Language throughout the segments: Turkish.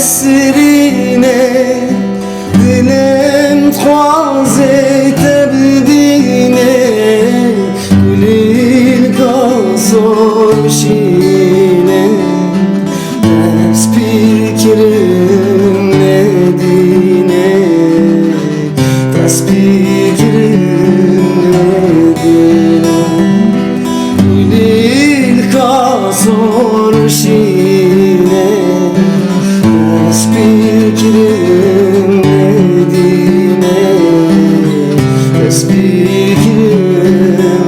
esrine dilim taze tebdine gülil kasorşine ders fikrim nedine ders fikrim nedine gülil kasorşine ders fikrim nedine ders fikrim nedine.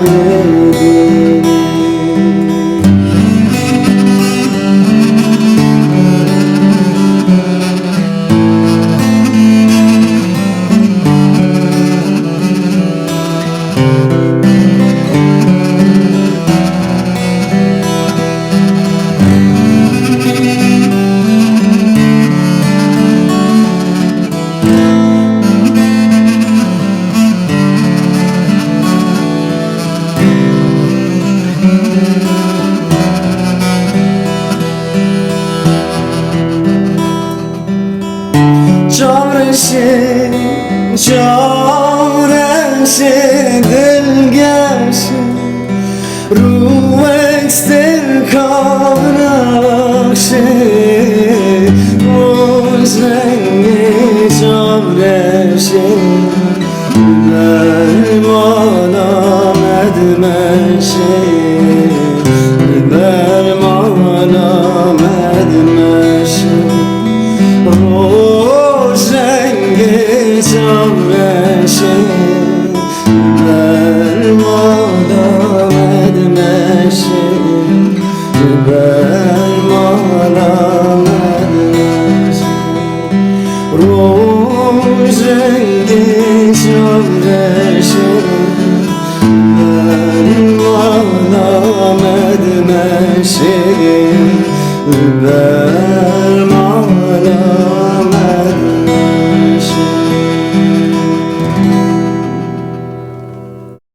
Çareşe delgeşe ruhekster kavrakşe Uzrenge çareşe Bermana medmeşe Bermana medmeşe Rozenge çareşe